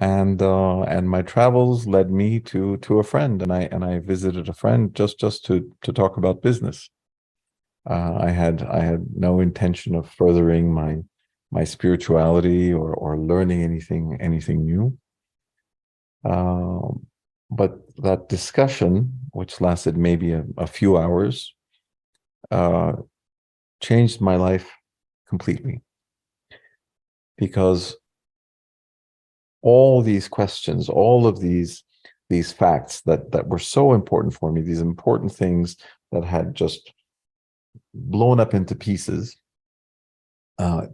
And my travels led me to a friend, and I visited a friend just to talk about business. I had no intention of furthering my spirituality or learning anything new. Um, but that discussion, which lasted maybe a few hours, uh, changed my life completely, because all these questions, all of these facts that were so important for me, these important things that had just blown up into pieces,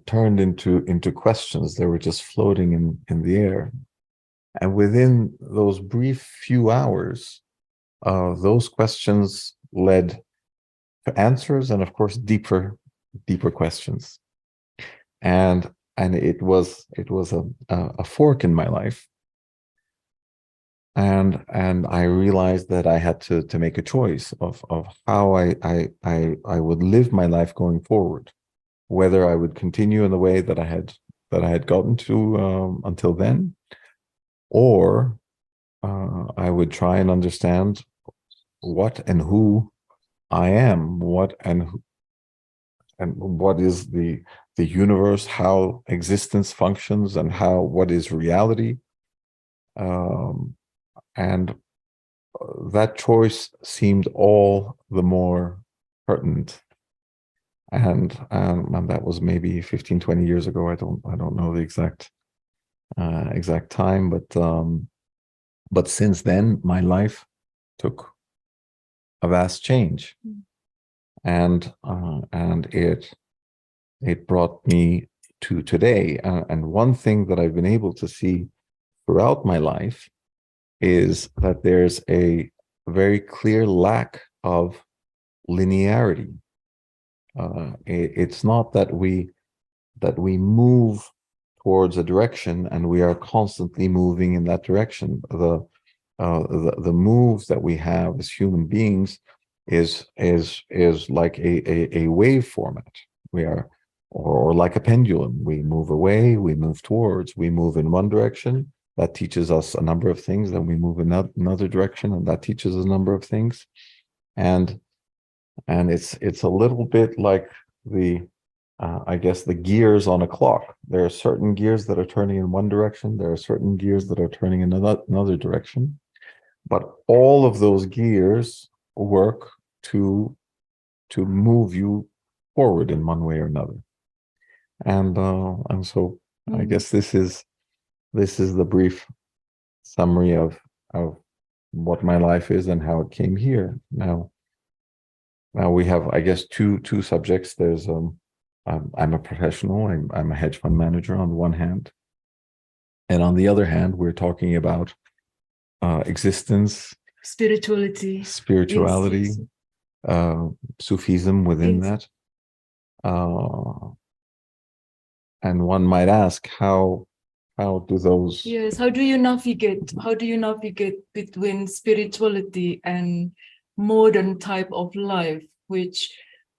turned into questions that were just floating in the air. And within those brief few hours, those questions led to answers, and of course deeper questions. And it was a fork in my life, and I realized that I had to make a choice of how I would live my life going forward, whether I would continue in the way that I had gotten to until then, or I would try and understand what and who I am, and what is the universe, how existence functions, and what is reality. Um, and that choice seemed all the more pertinent. And that was maybe 15, 20 years ago. I don't know the exact time, but since then my life took a vast change, and it brought me to today. And one thing that I've been able to see throughout my life is that there's a very clear lack of linearity. It's not that we move towards a direction and we are constantly moving in that direction. The moves that we have as human beings is like a wave format. We are, or like a pendulum. We move away, we move towards, we move in one direction. That teaches us a number of things. Then we move in another direction, and that teaches us a number of things. And it's a little bit like the I guess the gears on a clock. There are certain gears that are turning in one direction. There are certain gears that are turning in another direction. But all of those gears work to to move you forward in one way or another. And so I guess this is the brief summary of what my life is and how it came here. Now we have, I guess, two subjects. There's I'm a professional. I'm a hedge fund manager on the one hand, and on the other hand, we're talking about existence, spirituality, spirituality, Sufism within that. And one might ask, how do those? Yes, how do you navigate? How do you navigate between spirituality and modern type of life, which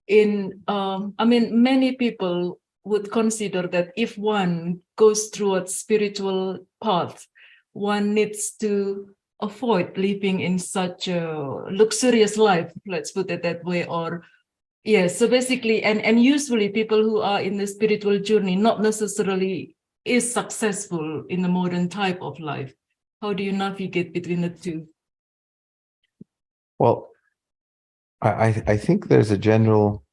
many people would consider that if one goes through a spiritual path, one needs to avoid living in such a luxurious life, let's put it that way. Or yes, so basically, and usually people who are in the spiritual journey not necessarily is successful in the modern type of life. How do you navigate between the two? Well, I think there's a general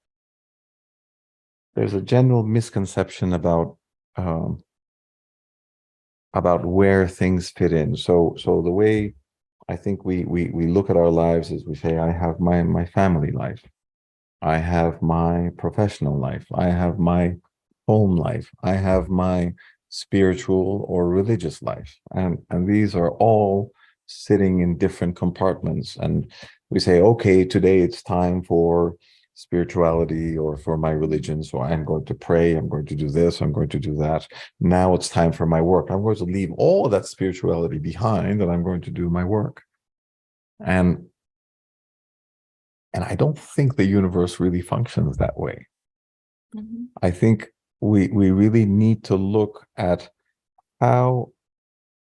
misconception about where things fit in. So the way I think we look at our lives is we say, I have my family life, I have my professional life, I have my home life, I have my spiritual or religious life, and these are all sitting in different compartments. And we say, okay, today it's time for spirituality or for my religion, so I'm going to pray, I'm going to do this, I'm going to do that. Now it's time for my work, I'm going to leave all of that spirituality behind, and I'm going to do my work. And I don't think the universe really functions that way. I think we really need to look at how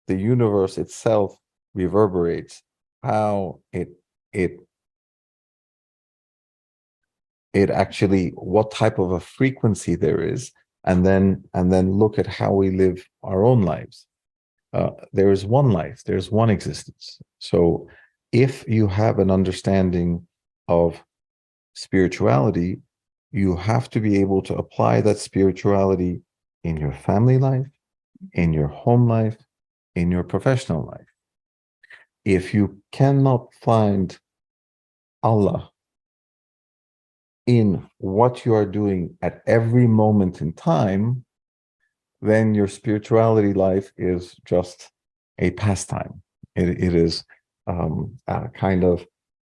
the universe itself reverberates, how it actually, what type of a frequency there is, and then look at how we live our own lives. There is one life, there's one existence. So if you have an understanding of spirituality, you have to be able to apply that spirituality in your family life, in your home life, in your professional life. If you cannot find Allah in what you are doing at every moment in time, then your spirituality life is just a pastime. It is a kind of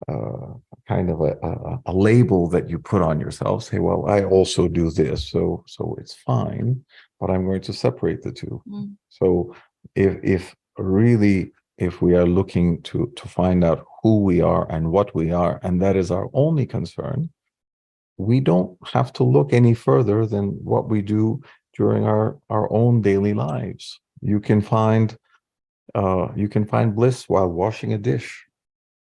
a label that you put on yourself. Say, well, I also do this, so it's fine, but I'm going to separate the two. So if really, if we are looking to find out who we are and what we are, and that is our only concern, we don't have to look any further than what we do during our own daily lives. You can find bliss while washing a dish,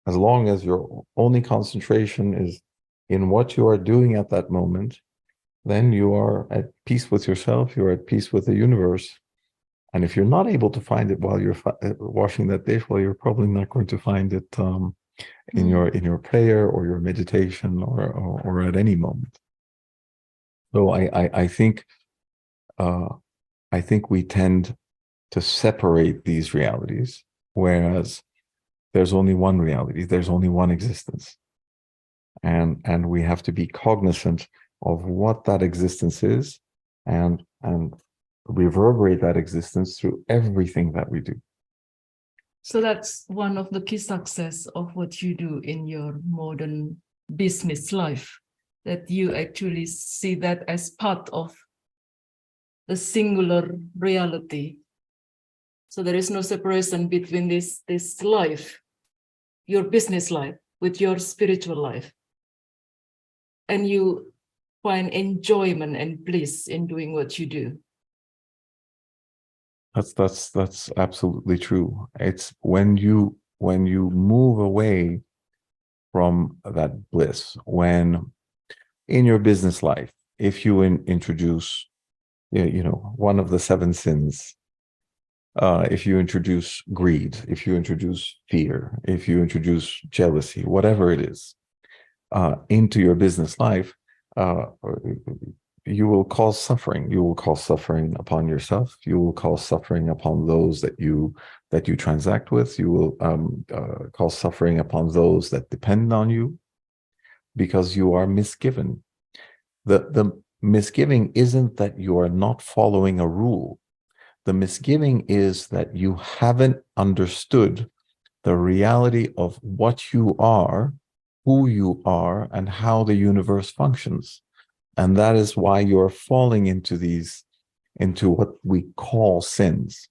as long as your only concentration is in what you are doing at that moment. Then you are at peace with yourself, you're at peace with the universe. And if you're not able to find it while you're washing that dish, well, you're probably not going to find it in your prayer or your meditation or at any moment. So I think we tend to separate these realities, whereas there's only one reality, there's only one existence, and we have to be cognizant of what that existence is, and reverberate that existence through everything that we do. So that's one of the key success of what you do in your modern business life, that you actually see that as part of the singular reality. So there is no separation between this life, your business life, with your spiritual life. And you find enjoyment and bliss in doing what you do. That's absolutely true. It's when you move away from that bliss, when in your business life, if you introduce, one of the 7 sins, if you introduce greed, if you introduce fear, if you introduce jealousy, whatever it is, into your business life, you will cause suffering. You will cause suffering upon yourself. You will cause suffering upon those that you transact with. You will cause suffering upon those that depend on you, because you are misgiven. The misgiving isn't that you are not following a rule. The misgiving is that you haven't understood the reality of what you are, who you are, and how the universe functions. And that is why you're falling into what we call sins.